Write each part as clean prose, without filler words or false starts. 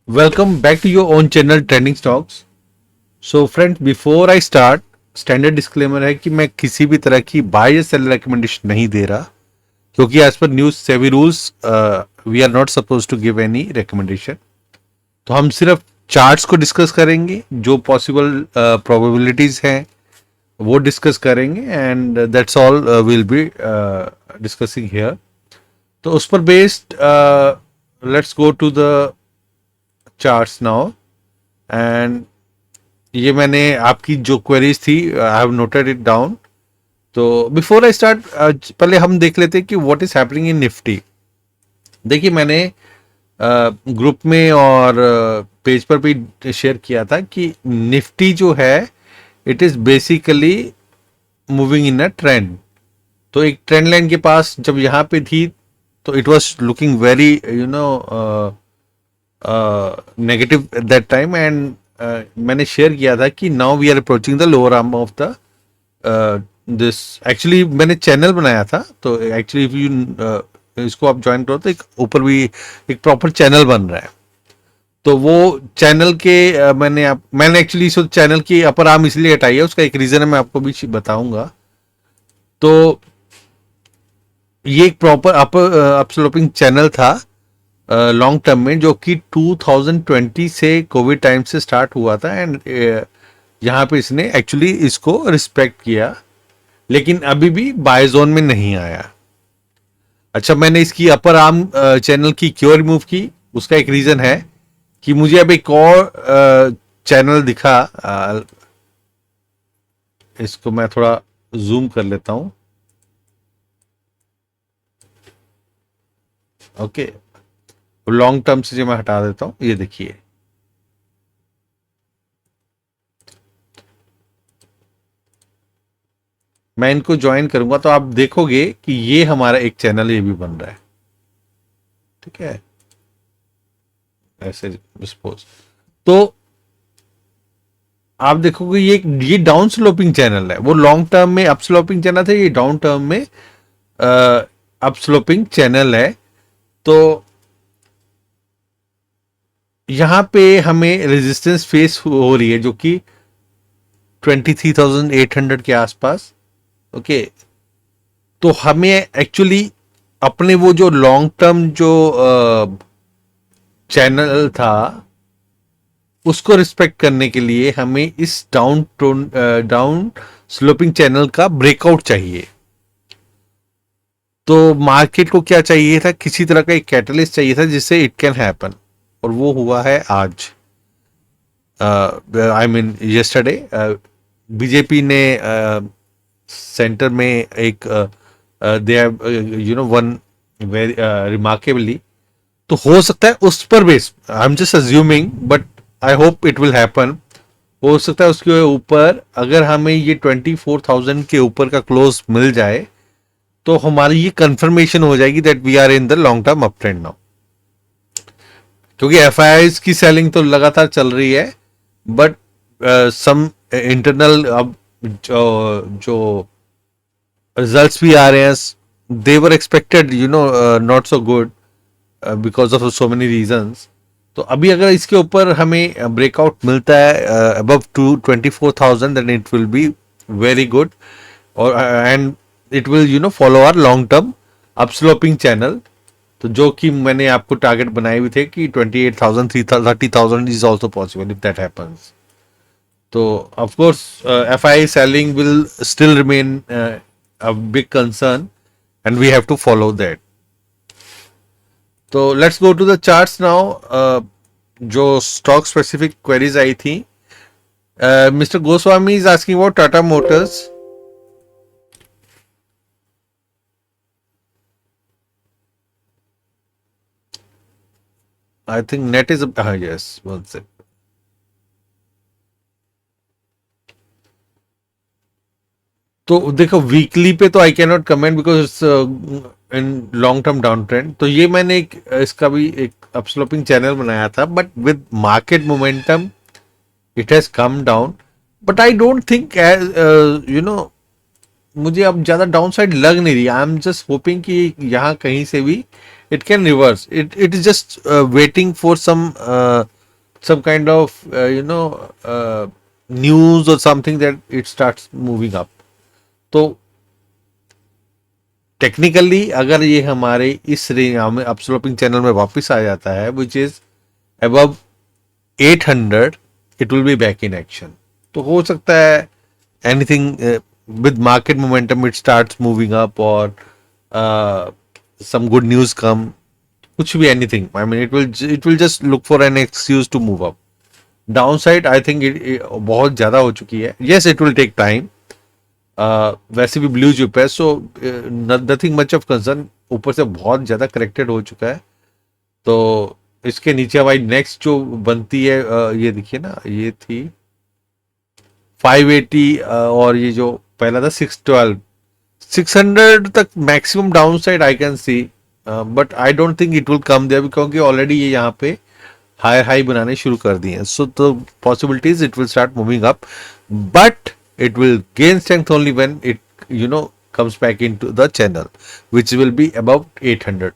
Welcome back to your own channel Trending Stocks. So friends, before I start, standard disclaimer है कि मैं किसी भी तरह की बाय या सेल रिकमेंडेशन नहीं दे रहा क्योंकि एज पर news SEBI rules we are not suppose to give any recommendation. तो हम सिर्फ चार्ट्स को डिस्कस करेंगे, जो पॉसिबल प्रोबेबिलिटीज हैं वो डिस्कस करेंगे and that's all will be discussing here. तो उस पर based let's go to the charts now. And ये मैंने आपकी जो क्वेरीज थी I have noted it down. तो बिफोर आई स्टार्ट पहले हम देख लेते हैं कि what is happening in Nifty. देखिए मैंने ग्रुप में और पेज पर भी शेयर किया था कि निफ्टी जो है it is basically moving in a trend. तो एक ट्रेंड लाइन के पास जब यहाँ पे थी तो it was looking very negative at that time and मैंने शेयर किया था कि now we are approaching the lower arm of the this. Actually मैंने चैनल बनाया था, तो एक्चुअली इफ यू इसको आप ज्वाइन करो तो एक ऊपर भी एक प्रॉपर चैनल बन रहा है. तो वो चैनल के मैंने एक्चुअली इस चैनल की अपर आर्म इसलिए हटाई है, उसका एक रीजन है, मैं आपको भी बताऊंगा. तो ये एक प्रॉपर अपस्लोपिंग चैनल था लॉन्ग टर्म में, जो कि 2020 से कोविड टाइम से स्टार्ट हुआ था एंड यहाँ पे इसने एक्चुअली इसको रिस्पेक्ट किया, लेकिन अभी भी बाय जोन में नहीं आया. अच्छा, मैंने इसकी अपर आर्म चैनल की क्यों रिमूव की, उसका एक रीजन है कि मुझे अब एक और चैनल दिखा. इसको मैं थोड़ा जूम कर लेता हूं. ओके, लॉन्ग टर्म से जो मैं हटा देता हूं, ये देखिए. मैं इनको ज्वाइन करूंगा तो आप देखोगे कि ये हमारा एक चैनल ये भी बन रहा है. ठीक है, ऐसे सपोज. तो आप देखोगे ये डाउन स्लोपिंग चैनल है. वो लॉन्ग टर्म में अप स्लोपिंग चैनल था, ये डाउन टर्म में अप स्लोपिंग चैनल है. तो यहां पे हमें रेजिस्टेंस फेस हो रही है जो कि 23,800 के आसपास. ओके, तो हमें एक्चुअली अपने वो जो लॉन्ग टर्म जो चैनल था उसको रिस्पेक्ट करने के लिए हमें इस डाउन स्लोपिंग चैनल का ब्रेकआउट चाहिए. तो मार्केट को क्या चाहिए था, किसी तरह का एक कैटलिस्ट चाहिए था जिससे इट कैन हैपन, और वो हुआ है आज. आई मीन यस्टरडे बीजेपी ने सेंटर में एक they have one very remarkably. तो हो सकता है उस पर base, I am just assuming but I hope it will happen. हो सकता है उसके ऊपर अगर हमें ये 24,000 के ऊपर का क्लोज मिल जाए तो हमारी ये कंफर्मेशन हो जाएगी that we are in the long term up trend now. क्योंकि एफआईआईज की सेलिंग तो लगातार चल रही है, बट सम इंटरनल अब जो रिजल्ट्स भी आ रहे हैं, they were expected not so good because of so many reasons. तो अभी अगर इसके ऊपर हमें ब्रेकआउट मिलता है above 24,000 then it will be very good, और and it will follow our long term upsloping channel. तो जो कि मैंने आपको टारगेट बनाए हुए थे कि 28,000 30,000 is also possible if that happens. तो of course FI selling will still remain a big concern and we have to follow that. तो let's go to the charts now. जो स्टॉक स्पेसिफिक क्वेरीज आई थी, mister Goswami is asking about Tata Motors. I think net is yes, one sec. तो देखो weekly पे तो आई can not comment because in long term down trend. तो ये मैंने इसका भी एक अपस्लोपिंग चैनल बनाया था, but with market momentum it has come down. But I don't think मुझे अब ज्यादा डाउन साइड लग नहीं रही. आई एम जस्ट होपिंग कि यहाँ कहीं से भी it can reverse. It is just waiting for some some kind of news or something that it starts moving up. तो टेक्निकली अगर ये हमारे इस रेंज में अपस्लोपिंग चैनल में वापस आ जाता है which is above 800, it will be back in action. तो हो सकता है anything with market momentum it starts moving up, or some good news come, कुछ भी, anything. I mean it will just look for an excuse to move up. Downside I think बहुत ज़्यादा हो चुकी है. Yes, it will take time. वैसे भी blue chip है, so nothing much of concern. ऊपर से बहुत ज़्यादा करेक्टेड हो चुका है. तो इसके नीचे हमारी नेक्स्ट जो बनती है, ये देखिए ना, ये थी 580, और ये जो पहला था 612, 600 तक maximum down side I can see, but I don't think it will come there, क्योंकि ऑलरेडी ये यहाँ पे हायर हाई बनाने शुरू कर दिए हैं. So the possibilities it will start moving up, but it will gain strength only when it comes back into the channel, which will be above 800.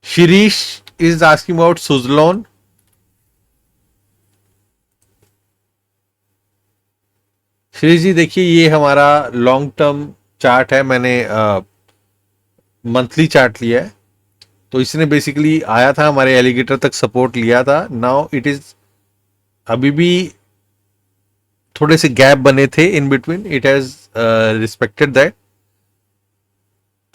Shirish is asking about Suzlon. Shrish ji देखिए, ये हमारा long term chart है. मैंने monthly chart लिया है. तो इसने basically आया था हमारे एलिगेटर तक, सपोर्ट लिया था. नाउ इट इज अभी भी थोड़े से गैप बने थे in between. It has respected that.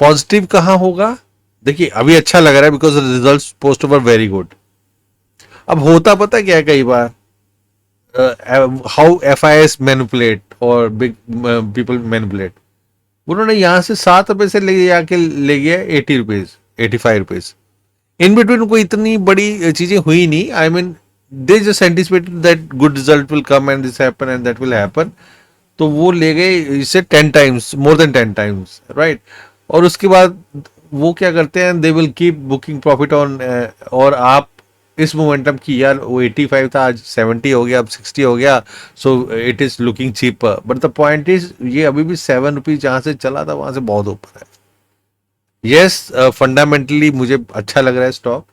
Positive कहाँ होगा? देखिए अभी अच्छा लग रहा है because results post were very good. अब होता पता क्या है कई बार, हाउ FIS मैनिपुलेट और बिग पीपल मैनिपुलेट. उन्होंने यहां से 7 रुपए से ले आके ले गया 80 रुपीज, 85 रुपीज. इन बिटवीन कोई इतनी बड़ी चीजें हुई नहीं. I mean they just anticipated that good result will come and this happen and that will happen. तो वो ले गए इसे 10 times, more than 10 times, right? और उसके बाद वो क्या करते हैं, they will keep booking profit on, और आप इस मोमेंटम की, यार वो 85 था आज 70 हो गया, अब 60 हो गया, सो it is looking cheaper. But the point is ये अभी भी 7 रुपीज जहाँ से चला था वहां से बहुत ऊपर है. यस, फंडामेंटली मुझे अच्छा लग रहा है स्टॉक.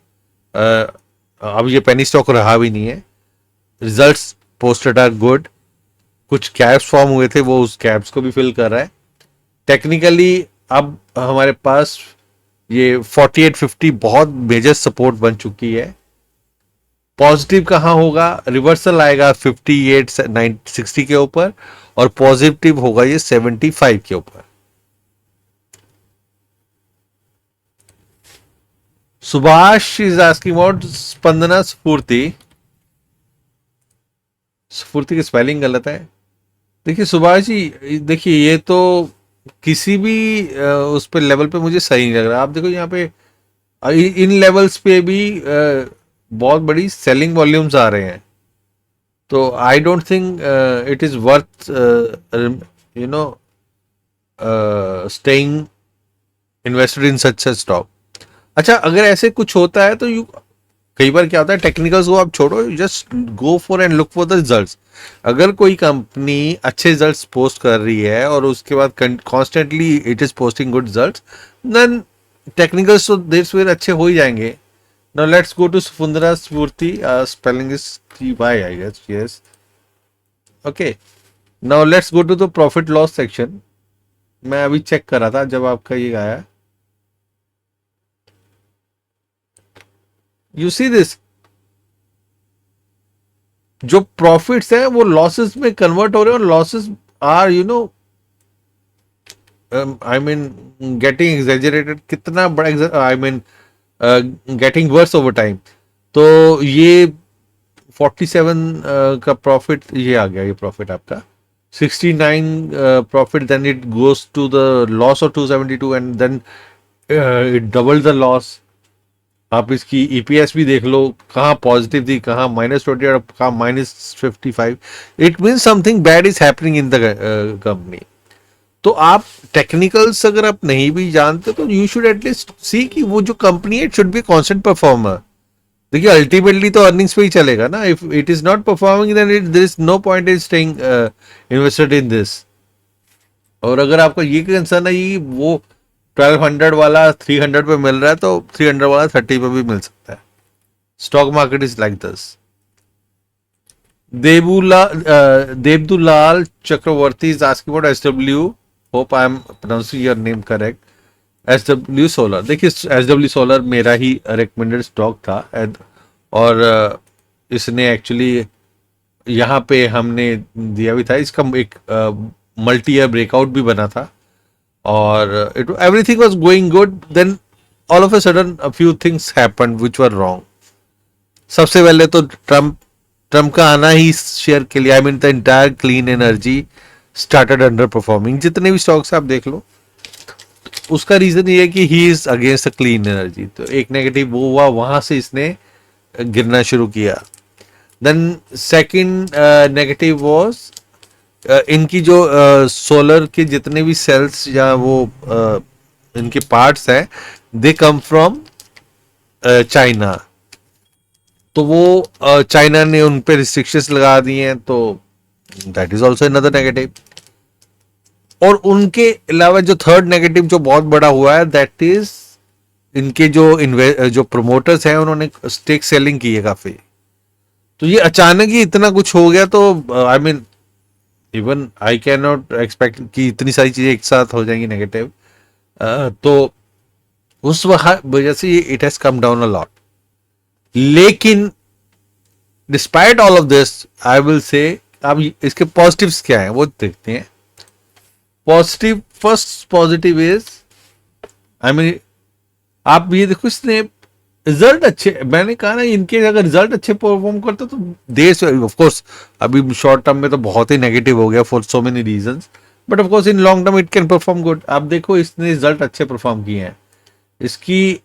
अब ये पेनी स्टॉक रहा भी नहीं है. Results posted are good. कुछ गैप्स फॉर्म हुए थे, वो उस गैप्स को भी फिल कर रहा है. टेक्निकली अब हमारे पास ये 4850 बहुत मेजर सपोर्ट बन चुकी है. पॉजिटिव कहाँ होगा? रिवर्सल आएगा 58-60 के ऊपर, और पॉजिटिव होगा ये 75 के ऊपर. Subhash is asking about Spandana स्फूर्ति. स्फूर्ति की स्पेलिंग गलत है. देखिए सुभाष जी, देखिए ये तो किसी भी उस पे लेवल पे मुझे सही नहीं लग रहा. आप देखो यहाँ पे इन लेवल्स पे भी बहुत बड़ी सेलिंग वॉल्यूम्स आ रहे हैं. तो आई don't think it is worth staying invested in such a stock. अच्छा, अगर ऐसे कुछ होता है तो कई बार क्या होता है, टेक्निकल्स को आप छोड़ो, just go for and look for the results. अगर कोई कंपनी अच्छे रिजल्ट्स पोस्ट कर रही है और उसके बाद constantly it is posting good results, then technicals तो देर सवेर अच्छे हो ही जाएंगे. नाउ लेट्स गो टू सुफुंदरा स्फूर्ति. Spelling is TY, I guess. Yes, okay. Now let's go to the profit loss section. मैं अभी चेक कर रहा था जब आपका ये आया. यू सी दिस, जो प्रॉफिट्स है वो लॉसेस में कन्वर्ट हो रहे हैं, और losses are I mean getting exaggerated. कितना बड़ा, I mean getting worse over time. तो ये 47 का प्रॉफिट ये आ गया. ये प्रॉफिट आपका 69 profit, then it goes to the loss of 272, and then it double the loss. आप इसकी EPS भी देख लो, कहाँ पॉजिटिव थी, कहाँ -20 और कहाँ -55. It means something bad is happening in the company. तो आप टेक्निकल्स अगर आप नहीं भी जानते तो यू शुड एटलीस्ट सी कि वो जो कंपनी है it should be constant performer. देखिए अल्टीमेटली तो अर्निंग्स पे ही चलेगा ना. If it is not performing then there is no point in staying invested in this. और अगर आपको ये कंसर्न है कि वो 1200 वाला 300 पे मिल रहा है, तो 300 वाला 30 पे भी मिल सकता है. Stock market is like this. Devdulal Chakravarti is asking about SW. Hope I am pronouncing your name correct. SW Solar. देखिए SW Solar मेरा ही recommended stock था और इसने एक्चुअली यहाँ पे हमने दिया भी था. इसका एक मल्टी ईयर ब्रेकआउट भी बना था और everything was going good. Then all of a sudden a few things happened which were wrong. सबसे पहले तो ट्रम्प का आना ही शेयर के लिए, I mean the entire clean energy started under performing. जितने भी स्टॉक्स आप देख लो, उसका रीजन ये है कि he is against the clean energy. तो एक नेगेटिव वो हुआ, वहां से इसने गिरना शुरू किया. देन सेकंड नेगेटिव वाज इनकी जो सोलर के जितने भी सेल्स या वो इनके पार्ट्स हैं, दे कम फ्रॉम चाइना. तो वो चाइना ने उन पे रिस्ट्रिक्शंस लगा दिए हैं, तो that is also another negative. और उनके अलावा जो थर्ड नेगेटिव जो बहुत बड़ा हुआ है, दैट इज इनके जो प्रमोटर्स हैं, उन्होंने स्टेक सेलिंग की है काफी. तो ये अचानक ही इतना कुछ हो गया. तो I mean even I can not expect कि इतनी सारी चीजें एक साथ हो जाएंगी नेगेटिव. तो उस वजह से it has come down a lot. लेकिन despite all of this I will say अब इसके पॉजिटिव्स क्या हैं वो देखते हैं. Positive, first positive is, I mean आप ये देखो, इसने रिजल्ट अच्छे, मैंने कहा ना, इनके अगर रिजल्ट अच्छे परफॉर्म करते तो देश, ऑफ कोर्स अभी शॉर्ट टर्म में तो बहुत ही नेगेटिव हो गया for so many reasons, but of course in long term it can perform good. आप देखो इसने रिजल्ट अच्छे परफॉर्म किए हैं. इसकी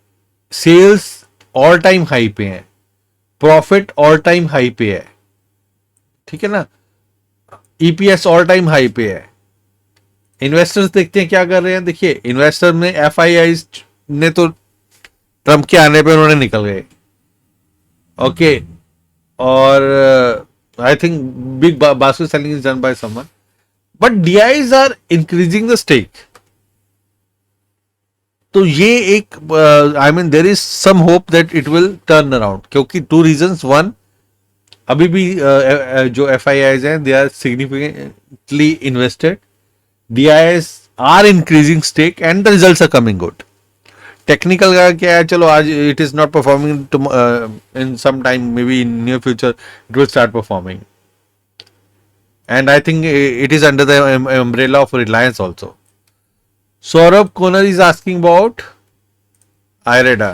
सेल्स ऑल टाइम हाई पे है, प्रॉफिट ऑल टाइम हाई पे है, ठीक है ना, ईपीएस ऑल टाइम हाई पे है. इन्वेस्टर्स देखते हैं क्या कर रहे हैं. देखिए इन्वेस्टर में एफआईआई ने तो ट्रम्प के आने पे उन्होंने निकल गए, ओके. और I think Big Basket selling is done by someone, but DIIs are increasing the stake. तो ये एक I mean there is some hope that it will turn around, क्योंकि टू रीजंस. वन, अभी भी जो एफआईआईज हैं they are significantly invested, DIIs are increasing stake and the results are coming good. Technical का क्या है, चलो आज it is not performing, in some time may be in near future it will start performing. And I think it is under the umbrella of Reliance also. Saurabh Konar is asking about IREDA.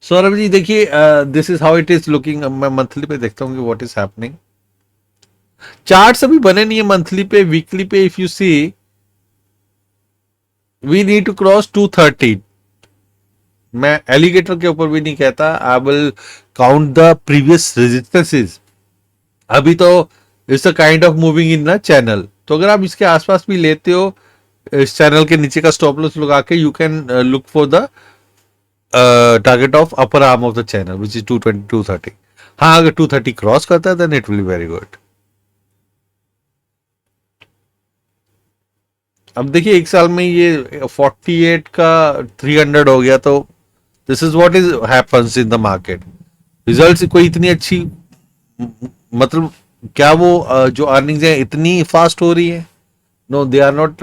Saurabh ji देखिए, this is how it is looking. मैं monthly पे देखता हूँ कि what is happening. Charts अभी बने नहीं है मंथली पे. वीकली पे if you see, we need to cross 230. मैं एलिगेटर के ऊपर भी नहीं कहता, I will count the previous resistances. अभी तो it's a kind of moving in ना चैनल. तो अगर आप इसके आसपास भी लेते हो, इस चैनल के नीचे का स्टॉप लॉस लगा के, you can look for the target of upper arm of the channel which is 220 230. हाँ, अगर 230 क्रॉस करता है then it will be very good. अब देखिए एक साल में ये 48 का 300 हो गया. तो this is what is happens in the market. Results कोई इतनी अच्छी, मतलब क्या वो जो अर्निंग्स हैं इतनी फास्ट हो रही है? No, they are not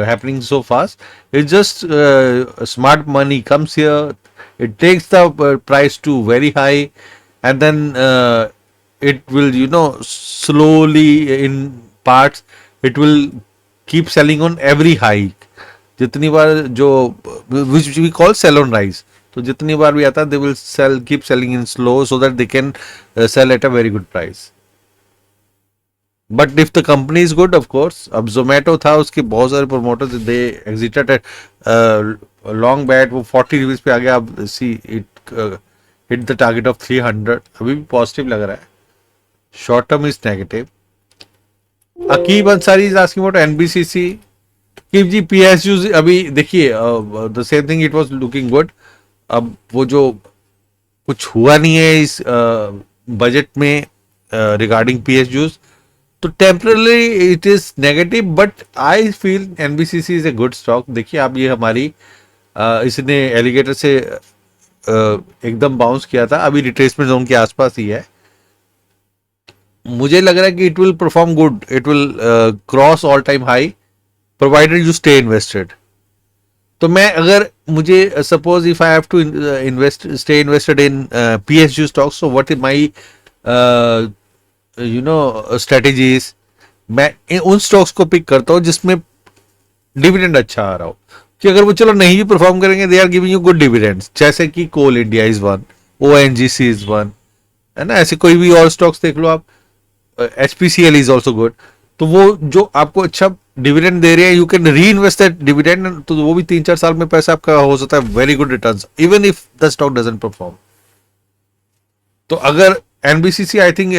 happening so fast. It's just smart money comes here, it takes the price to very high and then it will, you know, slowly in parts it will keep selling on every high. जितनी बार जो which we call sell on rise, तो जितनी बार भी आता है they will keep selling in slow so that they can sell at a very good price. But if the company is good, of course. अब Zomato था, उसके बहुत सारे promoters they exited at long bat, वो 40 rupees पे आ गया. अब see it hit the target of 300. अभी भी पॉजिटिव लग रहा है. Short term is negative. Akib Ansari is asking about NBCC. Akib ji, PSUs अभी देखिए, the same thing, it was looking good. अब वो जो कुछ हुआ नहीं है इस बजट में रिगार्डिंग PSUs, तो temporarily it is negative, but I feel NBCC is a good stock. देखिए आप, ये हमारी इसने एलिगेटर से एकदम बाउंस किया था, अभी रिट्रेसमेंट जोन के आसपास ही है. मुझे लग रहा है कि it will perform good, it will cross all time high provided you stay invested. तो मैं, अगर मुझे suppose if I have to invest, stay invested in PSU stocks, so what is my strategies, मैं उन स्टॉक्स को pick करता हूँ जिसमें डिविडेंड अच्छा आ रहा हो. कि अगर वो चलो नहीं भी परफॉर्म करेंगे, they are giving you good dividends, जैसे कि Coal India is one, ONGC is one, है ना. ऐसे कोई भी और स्टॉक्स देख लो आप, एचपीसीएल इज ऑल्सो गुड. तो वो जो आपको अच्छा डिविडेंड दे रहे हैं, यू कैन री इन्वेस्ट दैट डिविडेंड, तो वो भी 3-4 साल में पैसा आपका हो सकता है very good returns, even if the stock doesn't perform. तो अगर एनबीसीसी, आई थिंक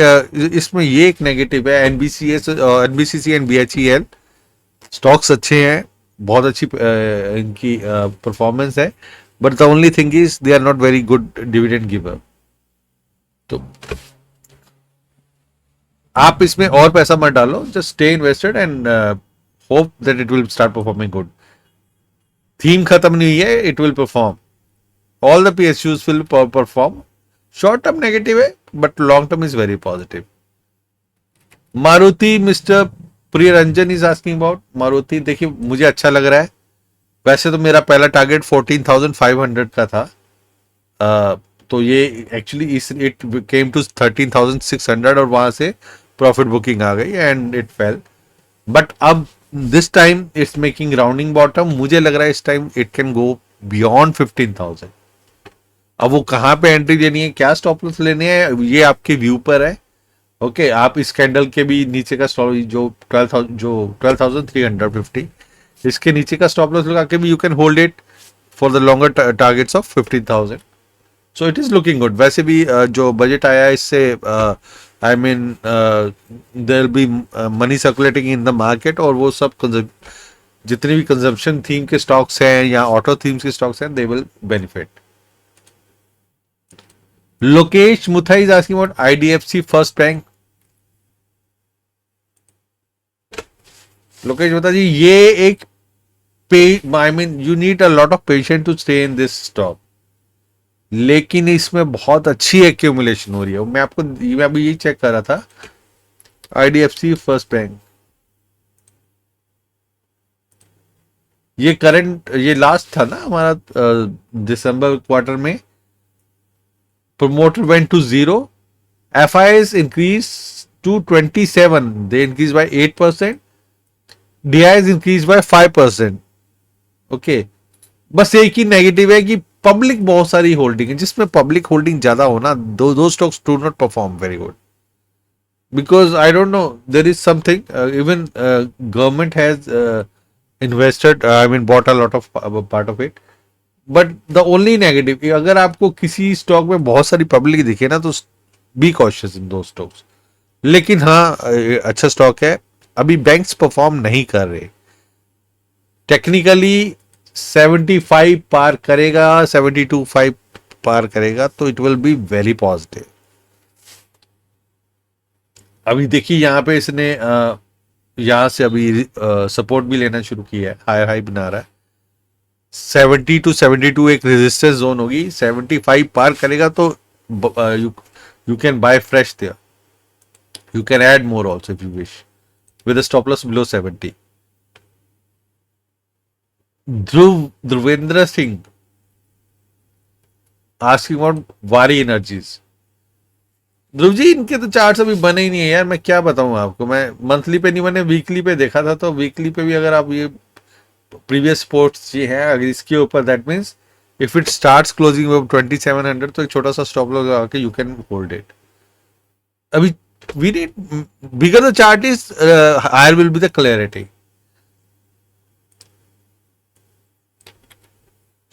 इसमें ये एक नेगेटिव है, एनबीसीसी एंड बीएचईएल स्टॉक्स अच्छे हैं, बहुत अच्छी इनकी परफॉर्मेंस है, but the only thing is they are not very good dividend giver. तो आप इसमें और पैसा मत डालो, just stay invested and hope that it will start performing good. Theme खत्म नहीं हुई है, it will perform, all the PSUs will perform. Short term negative है, but long term is very positive. Maruti, mister Priyaranjan is asking about Maruti. देखिए मुझे अच्छा लग रहा है. वैसे तो मेरा पहला टारगेट 14,500 का था, तो ये एक्चुअली इट केम टू 13,600 और वहां से प्रॉफिट बुकिंग आ गई एंड इट फेल. बट अब this time it's making rounding bottom. मुझे लग रहा है इस time it can go beyond 15,000. अब वो कहाँ पे एंट्री लेनी है, क्या स्टॉप लॉस लेने हैं, ये आपके व्यू पर है. ओके, आप इस कैंडल के भी नीचे का स्टॉप, जो 12,350, इसके नीचे का स्टॉप लॉस लगा के भी you can hold it for the longer targets of 15,000. So it is looking good. वैसे भी जो बजट आया है इससे, I mean there be money circulating in the market, और वो सब जितने भी कंजम्पशन थीम के स्टॉक्स हैं या ऑटो थीम्स के स्टॉक्स हैं, they will benefit. Lokesh Mutha is asking about IDFC First Bank. Lokesh Mutha ji, ये एक I mean you need a lot of patience to stay in this stock, लेकिन इसमें बहुत अच्छी एक्यूमुलेशन हो रही है. मैं अभी यही चेक कर रहा था, आईडीएफसी फर्स्ट बैंक, ये लास्ट था ना हमारा दिसंबर क्वार्टर में. promoter went to 0. FIs increased to 27. They increased by 8%. DIs increased by 5%. Okay. बस एक ही नेगेटिव है कि पब्लिक बहुत सारी होल्डिंग है. जिसमें पब्लिक होल्डिंग ज्यादा हो ना, दो stocks do not perform very good, because I don't know, there is something, even government has invested, I mean bought a lot of part of it. But the only negative, अगर आपको किसी stock में बहुत सारी public दिखे ना, तो be cautious इन दो स्टॉक्स. लेकिन हाँ, अच्छा स्टॉक है. अभी बैंक्स परफॉर्म नहीं कर रहे. टेक्निकली 75 पार करेगा, 72.5 पार करेगा, तो it will be very positive. अभी देखिए यहाँ पे इसने यहाँ से अभी सपोर्ट भी लेना शुरू किया है, हायर हाई बना रहा है. 70 to 72 एक रेजिस्टेंस जोन होगी. 75 पार करेगा तो you can buy fresh there. You can add more also if you wish, with a stop loss below 70. Dhruvendra Singh asking about Waaree Energies. Dhruv ji, इनके तो चार्ट्स अभी बने ही नहीं है यार. मैं क्या बताऊं आपको, मैं मंथली पे नहीं, मैंने वीकली पे देखा था. तो वीकली पे भी अगर आप ये प्रीवियस स्पोर्ट्स जी हैं, अगर इसके ऊपर, that means if it starts closing 2700, तो एक छोटा सा स्टॉप लॉस लगा के यू कैन होल्ड इट. अभी we need bigger the chart is higher will be the clarity.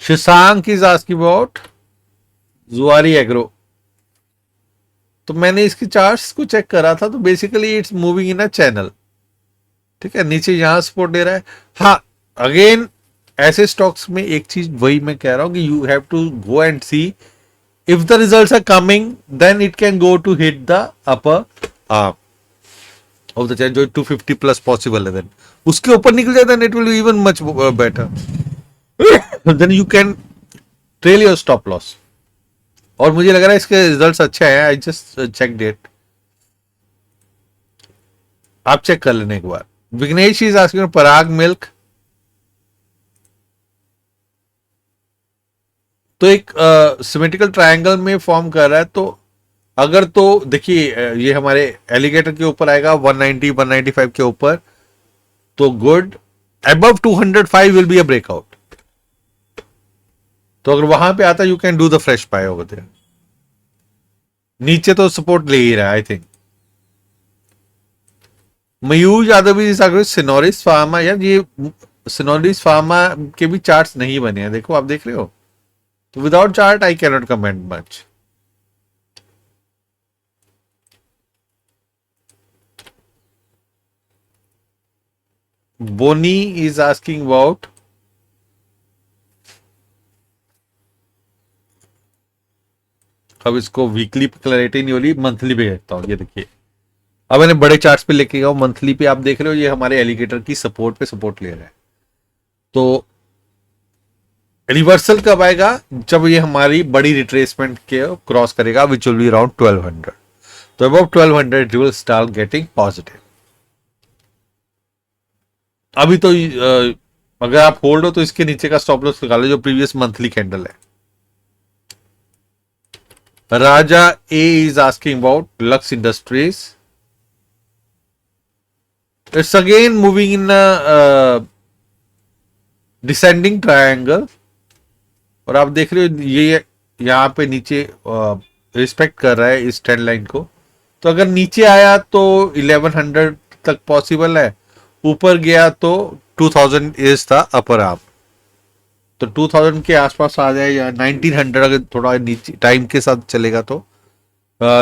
Shashank is asking about Zuari agro. तो मैंने इसके चार्ट्स को चेक करा था, तो basically it's moving in a channel. ठीक है, नीचे यहां सपोर्ट दे रहा है. हाँ, अगेन ऐसे स्टॉक्स में एक चीज वही मैं कह रहा हूं कि you have to go and see if the results are coming, then it can go to hit the upper arm. Of the chain जो 250 प्लस पॉसिबल है, देन उसके ऊपर निकल जाए then it will even much better, then you can trail your stop loss. और मुझे लग रहा है इसके रिजल्ट्स अच्छे हैं, आई जस्ट चेक डेट, आप चेक कर लेने एक बार। Vighnesh is asking Parag Milk, तो एक सिमेट्रिकल ट्रायंगल में फॉर्म कर रहा है, तो अगर तो देखिए ये हमारे एलिगेटर के ऊपर आएगा 190 195 के ऊपर, तो good, above 205 will be a breakout, तो अगर वहां पे आता you can do the fresh buy over there. नीचे तो सपोर्ट ले ही रहा है आई थिंक। मयूर यादव भी सिनोरिस फार्मा, यार ये सिनोरिस फार्मा के भी चार्ट्स नहीं बने हैं, देखो आप देख रहे हो, तो without chart I can not comment much. Bonnie is asking about, अब इसको वीकली पे क्लैरिटी नहीं हो रही, मंथली पे देखता हूं, ये देखिए अब मैंने बड़े चार्ट्स पे लेके गया, मंथली पे आप देख रहे हो ये हमारे एलिगेटर की सपोर्ट पे सपोर्ट ले रहा है। तो रिवर्सल कब आएगा, जब ये हमारी बड़ी रिट्रेसमेंट के क्रॉस करेगा, विच विल बी अराउंड 1200, तो about 1200 it will start getting positive. अभी तो अगर आप होल्ड हो तो इसके नीचे का स्टॉप लॉस लगा लो जो प्रीवियस मंथली कैंडल है। Raja A is asking about Lux Industries, it's again moving in descending triangle, और आप देख रहे हो ये यहाँ पे नीचे रिस्पेक्ट कर रहा है इस ट्रेंड लाइन को, तो अगर नीचे आया तो 1100 तक पॉसिबल है, ऊपर गया तो 2000 इज था अपर आप, तो 2000 के आसपास आ जाए या 1900 अगर थोड़ा नीचे टाइम के साथ चलेगा तो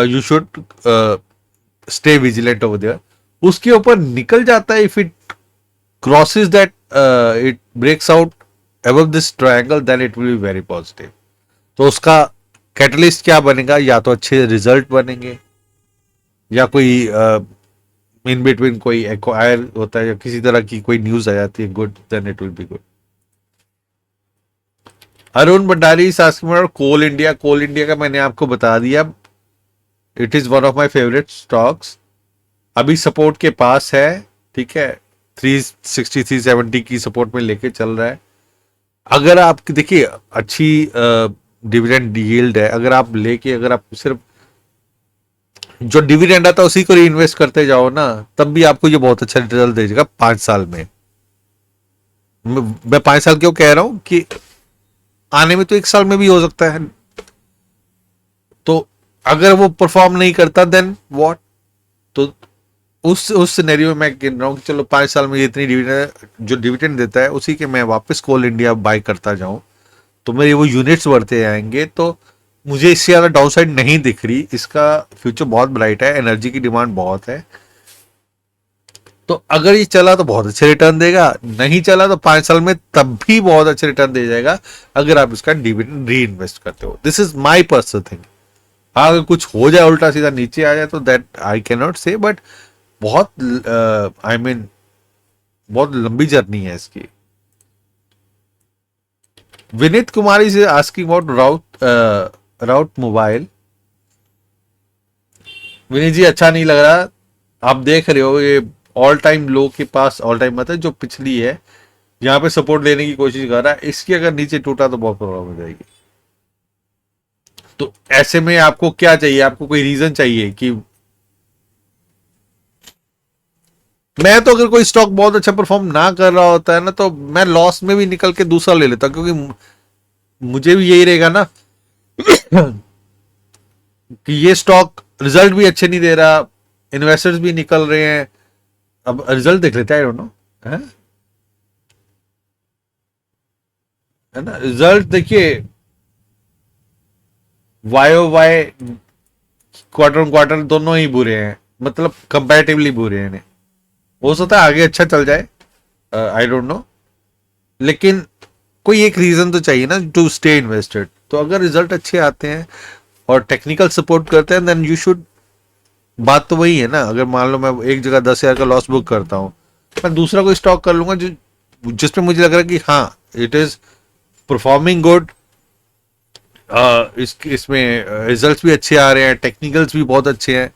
you should stay vigilant over there. उसके ऊपर निकल जाता है, if it crosses that it breaks out above this triangle then it will be very positive. तो उसका कैटलिस्ट क्या बनेगा, या तो अच्छे रिजल्ट बनेंगे या कोई इन बिटवीन कोई एक्वायर होता है या किसी तरह की कोई न्यूज आ जाती है good, then it will be good. Arun Bhandari Coal India, Coal India का मैंने आपको बता दिया, it is one of my favourite stocks, अभी सपोर्ट के पास है, ठीक है, 360 370 की सपोर्ट में लेके चल रहा है। अगर आप देखिए अच्छी डिविडेंड यील्ड है, अगर आप लेके अगर आप सिर्फ जो डिविडेंड आता है उसी को री-इन्वेस्ट करते जाओ ना, तब भी आपको ये बहुत अच्छा रिजल्ट देगा 5 साल में। मैं 5 साल क्यों कह रहा हूं कि आने में तो 1 साल में भी हो सकता है, तो अगर वो परफॉर्म नहीं करता देन व्हाट, तो उस सिनेरियो में मैं कह रहा हूँ कि चलो 5 साल में इतनी डिविडेंड जो डिविडेंड देता है उसी के मैं वापस कोल इंडिया बाय करता जाऊं, तो मेरे वो यूनिट्स बढ़ते आएंगे, तो मुझे इससे ज्यादा डाउन साइड नहीं दिख रही, इसका फ्यूचर बहुत ब्राइट है, एनर्जी की डिमांड बहुत है। तो अगर ये चला तो बहुत अच्छे रिटर्न देगा, नहीं चला तो 5 साल में तब भी बहुत अच्छे रिटर्न दे जाएगा अगर आप इसका डिविडेंड री इन्वेस्ट करते हो। This is my personal thing. अगर कुछ हो जाए उल्टा सीधा नीचे आ जाए तो दैट आई कैन नॉट से, बट बहुत आई मीन बहुत लंबी जर्नी है इसकी। विनीत कुमारी से asking about Route Mobile. Vineet ji अच्छा नहीं लग रहा, आप देख रहे हो ये ऑल टाइम लो के पास, ऑल टाइम मतलब जो पिछली है यहाँ पे सपोर्ट लेने की कोशिश कर रहा है, इसकी अगर नीचे टूटा तो बहुत प्रॉब्लम हो जाएगी। तो ऐसे में आपको क्या चाहिए, आपको कोई रीजन चाहिए कि मैं तो अगर कोई स्टॉक बहुत अच्छा परफॉर्म ना कर रहा होता है ना तो मैं लॉस में भी निकल के दूसरा ले लेता, क्योंकि मुझे भी यही रहेगा ना कि ये स्टॉक रिजल्ट भी अच्छे नहीं दे रहा, इन्वेस्टर्स भी निकल रहे हैं। अब रिजल्ट देख लेते हैं, आई डोंट नो, है ना, रिजल्ट देखिए Y Y quarter on quarter दोनों ही बुरे हैं, मतलब कंपैरेटिवली बुरे हैं। हो सकता है आगे अच्छा चल जाए, आई डोंट नो, लेकिन कोई एक रीजन तो चाहिए ना टू स्टे इन्वेस्टेड। तो अगर रिजल्ट अच्छे आते हैं और टेक्निकल सपोर्ट करते हैं देन यू शुड बात तो वही है ना, अगर मान लो मैं एक जगह 10,000 का लॉस बुक करता हूँ, मैं दूसरा कोई स्टॉक कर लूंगा जो जिसमें मुझे लग रहा है कि हाँ इट इज परफॉर्मिंग गुड, इसमें रिजल्ट्स भी अच्छे आ रहे हैं, टेक्निकल्स भी बहुत अच्छे हैं।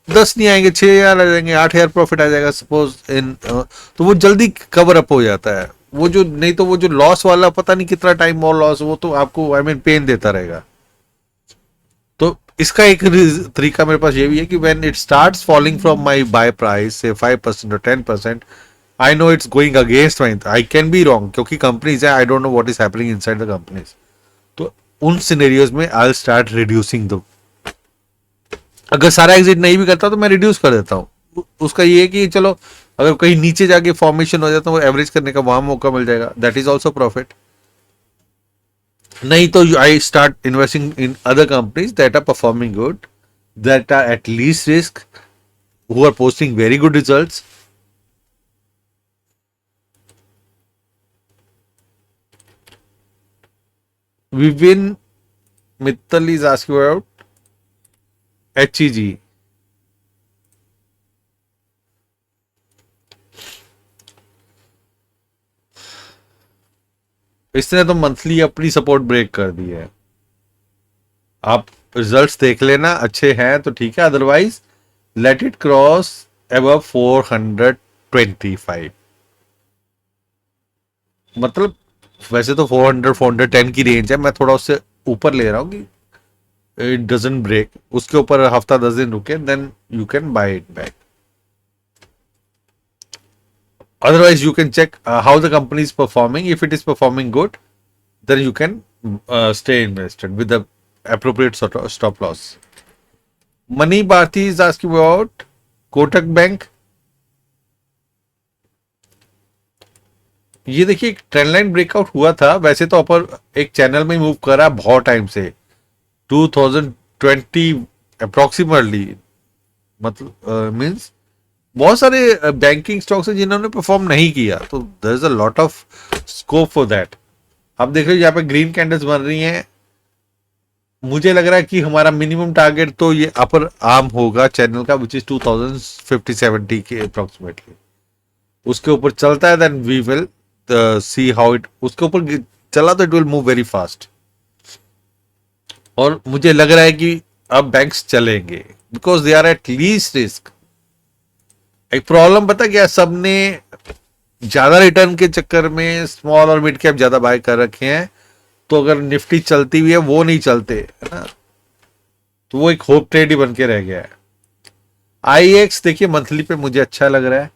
10 नहीं आएंगे, 6,000 आ जाएंगे, 8,000 प्रॉफिट आ जाएगा सपोज इन, तो वो जल्दी कवर अप हो जाता है। वो जो नहीं तो वो जो लॉस वाला पता नहीं कितना टाइम और लॉस, वो तो आपको आई मीन पेन देता रहेगा। तो इसका एक तरीका मेरे पास ये भी है कि when it starts falling from my buy price से 5% और 10%, I know it's going against my, I can be wrong क्योंकि कंपनीज है, I don't know what is happening inside the companies. तो उन सिनेरियोज में I will start reducing the, अगर सारा exit नहीं भी करता तो मैं रिड्यूस कर देता हूँ। उसका ये है कि चलो अगर कहीं नीचे जाके फॉर्मेशन हो जाता है, वो एवरेज करने का वहां मौका मिल जाएगा, दैट इज ऑल्सो प्रॉफिट। नहीं तो I start investing in other companies that are performing good, that are at least risk, who are posting very good results. Vipin Mittal is asking about HEG। इसने तो मंथली अपनी सपोर्ट ब्रेक कर दी है। आप results देख लेना, अच्छे हैं तो ठीक है, otherwise let it cross above 425। मतलब वैसे तो 400 410 की रेंज है, मैं थोड़ा उससे ऊपर ले रहा हूँ कि इट डजंट ब्रेक, उसके ऊपर हफ्ता 10 दिन रुके, then you can buy it back. Otherwise, you can check how the company is performing. If it is performing good, then you can stay invested with the appropriate sort of stop loss. Mani Bharti is asking about Kotak Bank. ये देखिए एक trend line breakout हुआ था, वैसे तो अपर एक channel में move कर रहा है बहुत टाइम से, 2020 अप्रोक्सीमेटली, मतलब मींस बहुत सारे बैंकिंग स्टॉक्स हैं जिन्होंने परफॉर्म नहीं किया, तो there is a lot of scope for that. आप देख रहे हो यहाँ पे ग्रीन कैंडल्स बन रही हैं, मुझे लग रहा है कि हमारा मिनिमम टारगेट तो ये अपर आर्म होगा चैनल का, विच इज 2050-70 के अप्रोक्सीमेटली। उसके ऊपर चलता है then we will see how it, उसके ऊपर चला तो it will move very fast, और मुझे लग रहा है कि अब बैंक्स चलेंगे because they are at least risk. एक प्रॉब्लम पता क्या, सबने ज्यादा रिटर्न के चक्कर में स्मॉल और मिड कैप ज्यादा बाय कर रखे हैं, तो अगर निफ्टी चलती हुई है वो नहीं चलते है ना, तो वो एक होप ट्रेड ही बन के रह गया है। IEX देखिए मंथली पे मुझे अच्छा लग रहा है,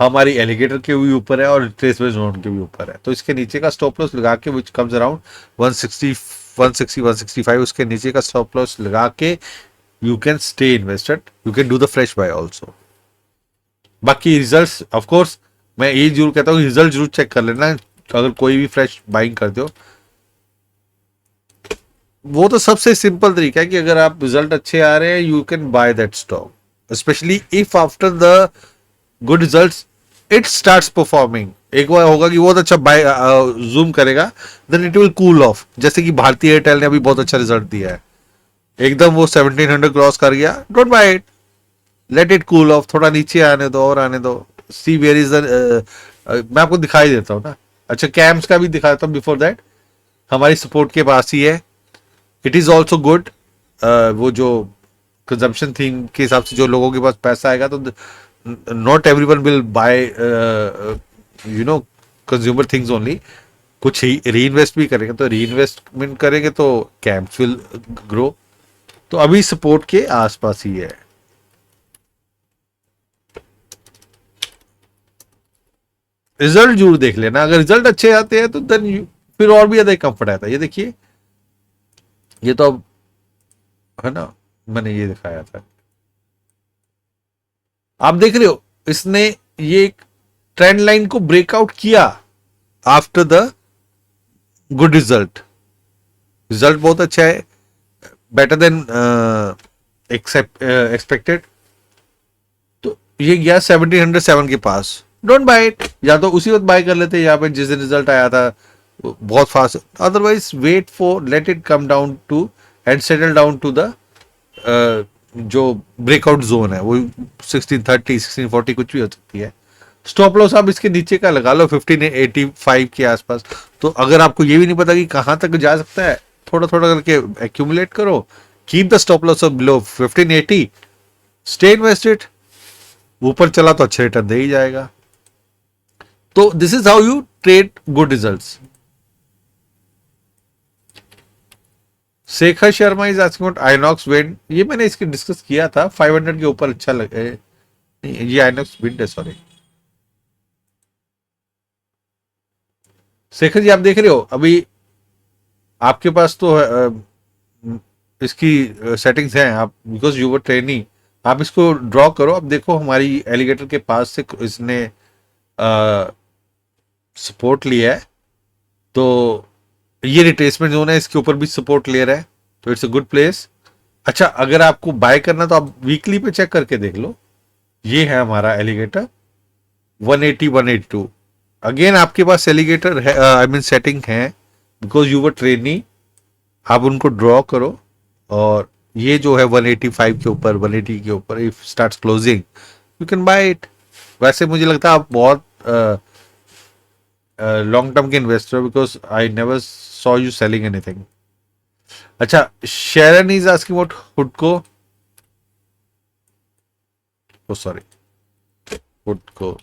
हमारी एलिगेटर के भी ऊपर है और ट्रेसवे जोन के भी ऊपर है, तो इसके नीचे का स्टॉप लॉस लगा के विच कम्स अराउंड 160 165, उसके नीचे का स्टॉप लॉस लगा के you can stay invested, you can do the fresh bye also. बाकी रिजल्ट्स ऑफ कोर्स मैं ये जरूर कहता हूँ, रिजल्ट जरूर चेक कर लेना अगर कोई भी फ्रेश बाइंग करते हो। वो तो सबसे सिंपल तरीका है कि अगर आप रिजल्ट अच्छे आ रहे हैं you can buy that stock, specially if after the good results it starts performing. एक बार होगा कि बहुत अच्छा बाय जूम करेगा, then it will cool off, जैसे कि भारतीय एयरटेल ने अभी बहुत अच्छा रिजल्ट दिया है, एकदम वो 1700 क्रॉस कर गया, don't buy it, let it cool off, थोड़ा नीचे आने दो और आने दो, सी वेयर इज द, मैं आपको दिखाई देता हूँ ना। अच्छा कैम्स का भी दिखाता हूँ, बिफोर दैट हमारी सपोर्ट के पास ही है, इट इज ऑल्सो गुड। वो जो कंजम्पशन थीम के हिसाब से जो लोगों के पास पैसा आएगा, तो not everyone will bye you know consumer things only, कुछ ही री इन्वेस्ट भी करेंगे, तो री इन्वेस्टमेंट करेंगे तो कैम्प्स विल ग्रो, तो अभी सपोर्ट के आसपास ही है। रिजल्ट जरूर देख लेना, अगर रिजल्ट अच्छे आते हैं तो देन फिर और भी ज्यादा कंफर्ट आता है। ये देखिए ये तो अब है ना, मैंने ये दिखाया था, आप देख रहे हो इसने ये ट्रेंड लाइन को ब्रेकआउट किया after the good result, result बहुत अच्छा है, बेटर देन एक्सपेक्टेड, तो ये गया 1707 के पास, डोंट बाय इट, या तो उसी वक्त बाय कर लेते यहाँ पे जिस दिन रिजल्ट आया था बहुत fast, otherwise wait for let it come down to and settle down to the जो ब्रेकआउट जोन है वो 1630 1640 कुछ भी हो सकती है। स्टॉप लॉस आप इसके नीचे का लगा लो 1585 के आसपास। तो अगर आपको ये भी नहीं पता कि कहाँ तक जा सकता है, थोड़ा थोड़ा करके एक्यूमुलेट करो, keep the stop loss below 1580, stay invested, ऊपर चला तो अच्छे रिटर्न दे ही जाएगा। तो this is how you trade good results. Shekhar Sharma is asking about INOX wind, ये मैंने इसकी डिस्कस किया था, 500 के ऊपर अच्छा लगे। नहीं, ये आइनॉक्स विंड है, सॉरी। शेखर जी आप देख रहे हो अभी आपके पास तो इसकी सेटिंग्स हैं, आप बिकॉज यू वर ट्रेनी, आप इसको ड्रॉ करो। अब देखो हमारी एलिगेटर के पास से इसने सपोर्ट लिया है, तो ये रिट्रेसमेंट जोन है, इसके ऊपर भी सपोर्ट ले रहा है, तो इट्स अ गुड प्लेस। अच्छा, अगर आपको बाय करना तो आप वीकली पे चेक करके देख लो। ये है हमारा एलिगेटर 180 182। अगेन आपके पास एलिगेटर है, आई मीन सेटिंग है, बिकॉज यू वर ट्रेनी, आप उनको ड्रॉ करो। और ये जो है 185 के ऊपर 180 के ऊपर if starts closing you can buy it. वैसे मुझे लगता है आप बहुत लॉन्ग टर्म के investor, because I never saw you selling anything. अच्छा, Sheeran is asking about Hudco, O sorry, Hudco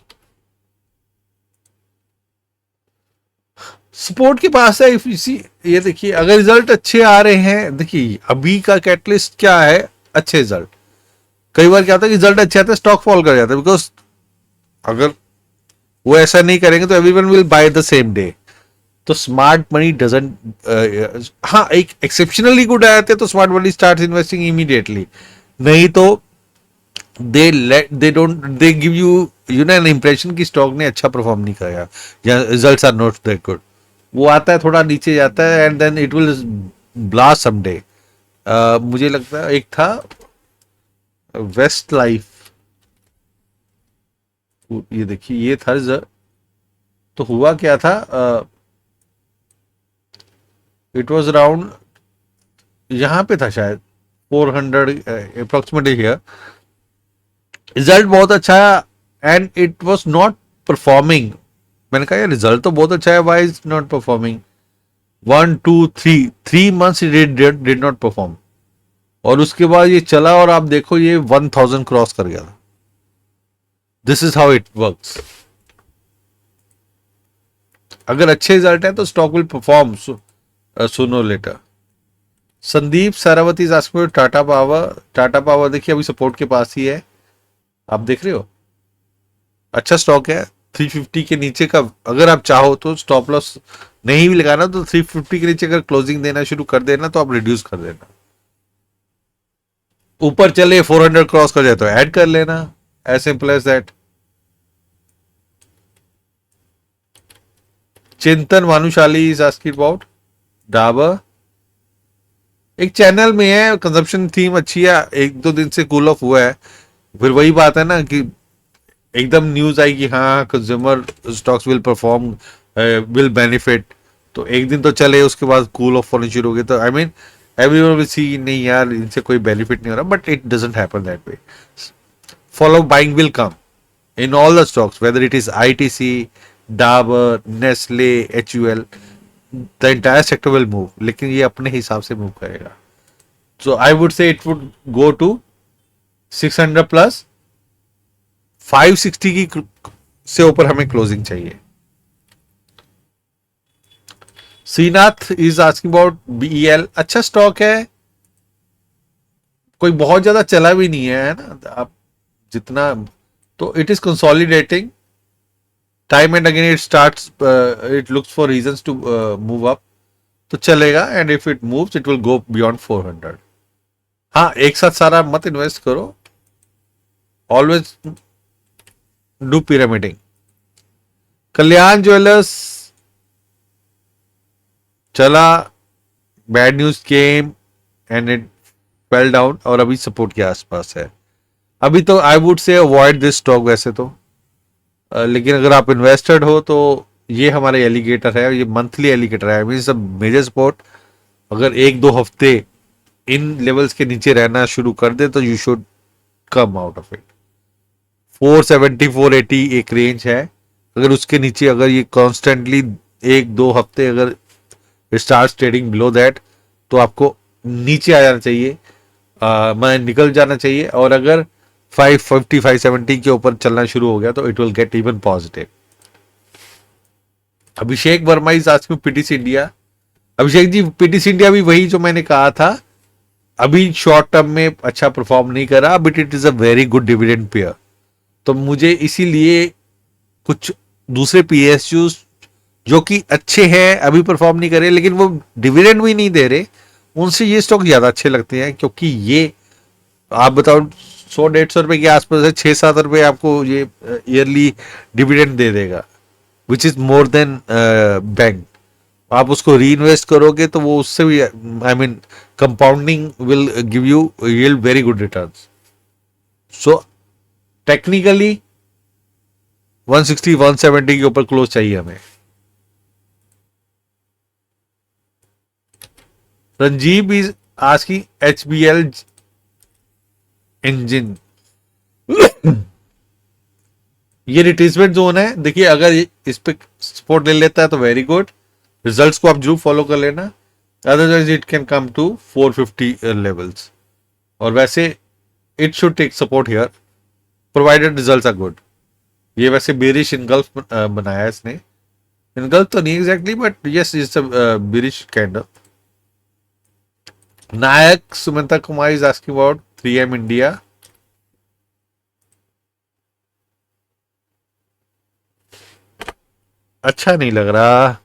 support के पास है। इसी ये देखिए, अगर रिजल्ट अच्छे आ रहे हैं, देखिए अभी का कैटलिस्ट क्या है, अच्छे रिजल्ट। कई बार क्या होता है कि रिजल्ट अच्छे आते हैं, स्टॉक फॉल कर जाता है, बिकॉज अगर वो ऐसा नहीं करेंगे तो everyone will buy the same day. तो स्मार्ट मनी डजंट, हाँ एक एक्सेप्शनली गुड आए थे तो smart money start investing immediately, नहीं तो they give you you know an impression कि स्टॉक ने अच्छा परफॉर्म नहीं किया या results are not that good. वो आता है थोड़ा नीचे जाता है and then it will blast someday. मुझे लगता है एक था वेस्ट लाइफ, ये देखिए ये था तो हुआ क्या था, इट वाज अराउंड यहाँ पे था शायद 400 अप्रोक्सीमेटली हियर। रिजल्ट बहुत अच्छा है and it was not performing. मैंने कहा यार रिजल्ट तो बहुत अच्छा है, why is not performing. 1 2 3 3 months did not perform, और उसके बाद ये चला और आप देखो ये 1000 क्रॉस कर गया था। This is how it works. अगर अच्छे रिजल्ट है तो stock will perform sooner later. Sandeep Saravati is asking Tata power, Tata power देखिए अभी सपोर्ट के पास ही है, आप देख रहे हो, अच्छा स्टॉक है। 350 के नीचे का अगर आप चाहो तो स्टॉप लॉस नहीं भी लगाना, तो 350 के नीचे अगर क्लोजिंग देना शुरू कर देना तो आप रिड्यूस कर देना। ऊपर चले 400 क्रॉस कर जाए तो ऐड कर लेना, as simple as that. Chintan Bhanushali is asking about Dabur, एक चैनल में है, कंजप्शन थीम अच्छी है, 1 2 दिन से कूल ऑफ हुआ है। फिर वही बात है ना कि एकदम न्यूज आई कि हाँ consumer stocks will perform, will benefit, तो एक दिन तो चले उसके बाद कूल ऑफ होने शुरू हो गए। तो I mean everyone will see नहीं यार इनसे कोई बेनिफिट नहीं हो रहा, but it doesn't happen that way. Follow buying will come in all the stocks, whether it is ITC, Dabur, Nestle, HUL, the entire sector will move, लेकिन ये अपने हिसाब से मूव करेगा। So I would say it would go to 600 plus, 560 की से ऊपर हमें क्लोजिंग चाहिए। Shrinath is asking about BEL, अच्छा स्टॉक है, कोई बहुत ज्यादा चला भी नहीं है ना, आप जितना, तो it is consolidating, time and again it starts, it looks for reasons to move up, तो चलेगा, and if it moves it will go beyond 400। हाँ एक साथ सारा मत इन्वेस्ट करो, always do pyramiding. Kalyan Jewellers चला, bad news came and it fell down, और अभी सपोर्ट के आसपास है। अभी तो I would say avoid this stock वैसे तो, लेकिन अगर आप इन्वेस्टेड हो तो ये हमारे एलिगेटर है, ये मंथली एलिगेटर है, मीन सब मेजर सपोर्ट। अगर 1 2 हफ्ते इन लेवल्स के नीचे रहना शुरू कर दे तो you should come out of it. 470 480 एक रेंज है, अगर उसके नीचे अगर ये कॉन्स्टेंटली 1-2 हफ्ते अगर स्टार्ट ट्रेडिंग बिलो दैट, तो आपको नीचे आ जाना चाहिए, मैं निकल जाना चाहिए। और अगर 550 570 के ऊपर चलना शुरू हो गया तो it will get even positive. Abhishek Verma is asking PTC India. Abhishek ji, PTC India भी वही जो मैंने कहा था, अभी शॉर्ट टर्म में अच्छा परफॉर्म नहीं कर रहा, but it is a very good dividend pair. तो मुझे इसीलिए कुछ दूसरे पीएसयू जो कि अच्छे हैं अभी परफॉर्म नहीं कर रहे, लेकिन वो डिविडेंड भी नहीं दे रहे, उनसे ये स्टॉक ज्यादा अच्छे लगते हैं, क्योंकि ये आप बताओ 100-150 रुपए के आसपास है, 6-7 रुपए आपको ये ईयरली डिविडेंड दे देगा, which is more than bank. आप उसको री इन्वेस्ट करोगे तो वो उससे भी, I mean compounding will give you yield very good returns. So technically 160 170 के ऊपर क्लोज चाहिए हमें। Ranjib is asking HBL engine, ये रिट्रेसमेंट जोन है। देखिए अगर इस पे सपोर्ट ले लेता है तो वेरी गुड, रिजल्ट्स को आप जरूर फॉलो कर लेना, otherwise it can come to 450 levels. और वैसे it should take support here provided results are good. ये वैसे बेरिश इनगल्फ बनाया है इसने, इनगल्फ तो नहीं exactly, but yes it's a bearish kind of. Nayak Sumanta Kumar is asking about 3M India. अच्छा नहीं लग रहा,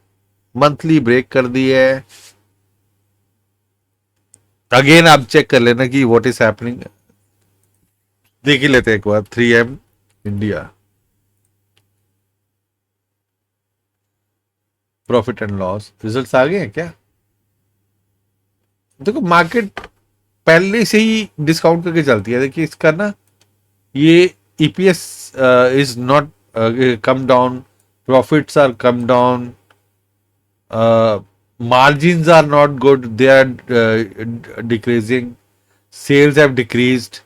मंथली ब्रेक कर दी है। अगेन आप चेक कर लेना कि व्हाट इज हैपनिंग, देख ही लेते हैं एक बार 3M India profit and loss results आ गए हैं क्या। देखो मार्केट पहले से ही डिस्काउंट करके चलती है, देखिए इसका ना ये EPS is not come down, profits are come down, margins are not good, they are decreasing, sales have decreased।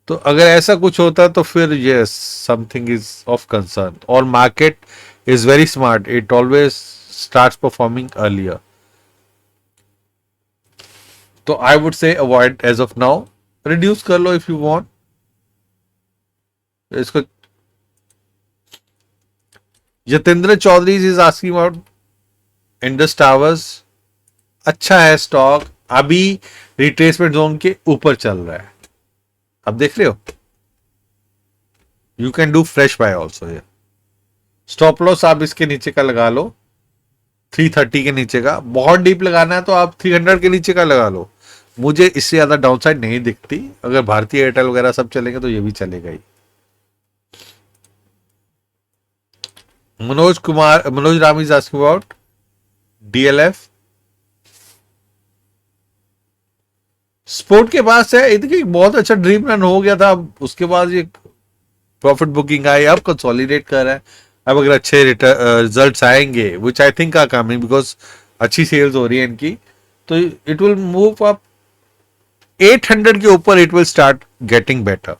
तो अगर ऐसा कुछ होता तो फिर yes something is of concern, और market is very smart, it always starts performing earlier। तो I would say avoid as of now, reduce कर लो if you want इसको। Yatendra Chaudhary is asking about Indus towers, अच्छा है stock, अभी retracement zone के ऊपर चल रहा है, अब देख रहे हो, you can do fresh bye also. ये स्टॉप लॉस आप इसके नीचे का लगा लो, 330 के नीचे का। बहुत डीप लगाना है तो आप 300 के नीचे का लगा लो, मुझे इससे ज्यादा डाउनसाइड नहीं दिखती। अगर भारतीय एयरटेल वगैरह सब चलेंगे तो ये भी चलेगा ही। Manoj Ram is asking about DLF। Support के पास है, देखिए बहुत अच्छा ड्रीम रन हो गया था, उसके बाद ये प्रॉफिट बुकिंग आई, अब कंसोलिडेट कर रहा है। अब अगर अच्छे रिजल्ट्स आएंगे which I think are coming, because अच्छी सेल्स हो रही है इनकी, तो इट विल मूव अप 800 के ऊपर, it will start getting better,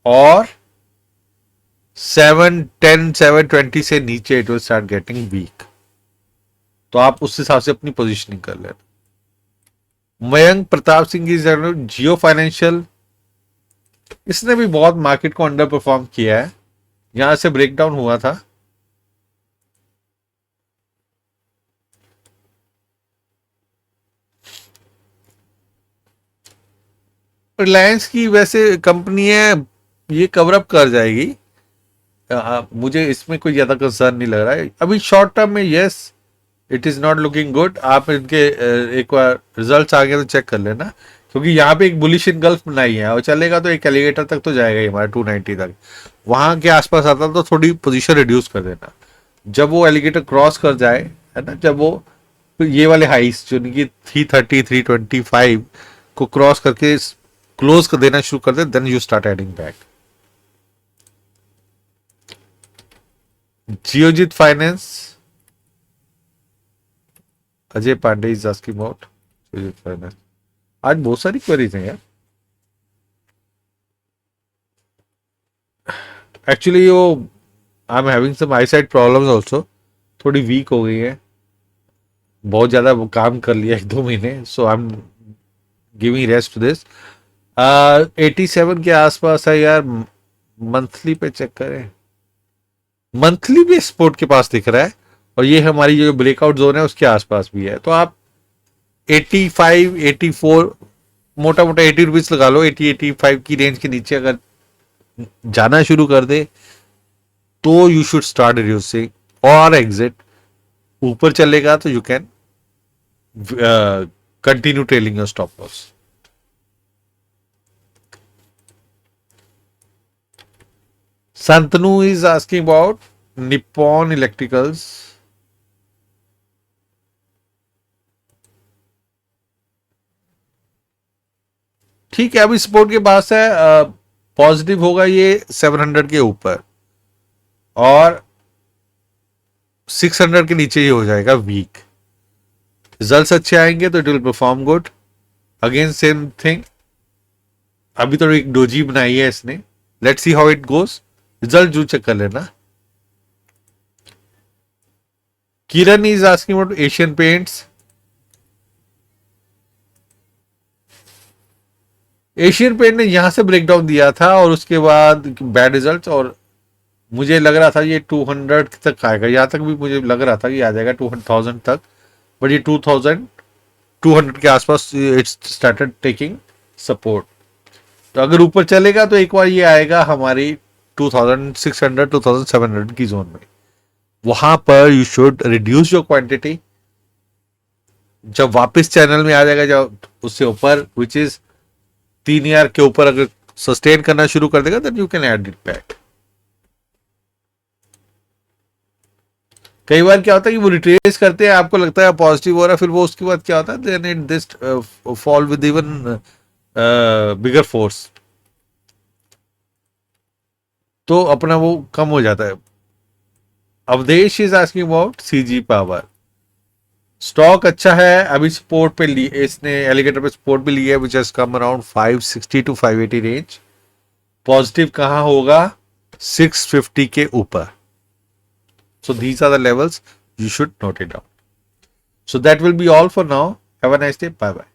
और 710 720 से नीचे it will start getting weak. तो आप उस हिसाब से अपनी पोजीशनिंग कर लेना। मयंक प्रताप सिंह की जियो फाइनेंशियल, इसने भी बहुत मार्केट को अंडर परफॉर्म किया है, यहां से ब्रेकडाउन हुआ था। रिलायंस की वैसे कंपनी है, ये कवर अप कर जाएगी, मुझे इसमें कोई ज्यादा कंसर्न नहीं लग रहा है अभी शॉर्ट टर्म में। Yes it is not looking good, आप इनके एक बार रिजल्ट्स आ गए तो चेक कर लेना, क्योंकि यहाँ पे एक बुलिश इनगल्फ बनाई है, और चलेगा तो एक एलिगेटर तक तो जाएगा ही हमारा 290 तक, वहां के आसपास आता तो थोड़ी पोजीशन रिड्यूस कर देना। जब वो एलिगेटर क्रॉस कर जाए, है ना, जब वो ये वाले हाइस जो इनकी 330 325 को क्रॉस करके क्लोज कर देना शुरू कर दे, then you start adding back. Geojit Finance, Ajay Pandey is asking about Geojit Finance. आज बहुत सारी क्वेरीज हैं यार। एक्चुअली वो I am having some eyesight problems also, थोड़ी वीक हो गई है, बहुत ज्यादा वो काम कर लिया 1-2 महीने, so I am giving rest to this. 87 के आसपास है यार। मंथली पे चेक करें, मंथली भी स्पोर्ट के पास दिख रहा है, और ये हमारी जो ब्रेकआउट जोन है उसके आसपास भी है। तो आप 85 84, मोटा मोटा 80 रुपीज लगा लो, 80 85 की रेंज के नीचे अगर जाना शुरू कर दे तो यू शुड स्टार्ट रिड्यूसिंग और एग्जिट। ऊपर चलेगा तो you can continue trailing your stop loss. Santanu is asking about Nippon Electricals. ठीक है, अभी सपोर्ट के पास है, पॉजिटिव होगा ये 700 के ऊपर, और 600 के नीचे ही हो जाएगा वीक। रिजल्ट्स अच्छे आएंगे तो it will perform good. Again same thing, अभी तो एक डोजी बनाई है इसने, let's see how it goes. Result जरूर चेक कर लेना। Kiran is asking about Asian Paints. Asian paint ने यहां से ब्रेकडाउन दिया था और उसके बाद बैड रिजल्ट्स, और मुझे लग रहा था ये 200 तक आएगा, यहां तक भी मुझे लग रहा था कि आ जाएगा 2000 तक, बट ये 2200 के आसपास इट्स स्टार्टेड टेकिंग सपोर्ट। तो अगर ऊपर चलेगा तो एक बार ये आएगा हमारी 2600 2700 की जोन में, वहां पर you should reduce your quantity. जब वापस चैनल में आ जाएगा, जब उससे ऊपर विच इज 3000 के ऊपर अगर सस्टेन करना शुरू कर देगा then you can add it back. कई बार क्या होता है कि वो रिट्रेस करते हैं, आपको लगता है पॉजिटिव हो रहा है, फिर वो उसके बाद क्या होता है then it this fall with even bigger force, तो अपना वो कम हो जाता है। Awadhesh is asking about CG power. Stock अच्छा है, अभी सपोर्ट पे ली इसने, एलिगेटर पे सपोर्ट भी लिया है which has come around 560 to 580 range. Positive कहां होगा? 650 के ऊपर। So these are the levels you should note it down. So that will be all for now. Have a nice day. Bye bye.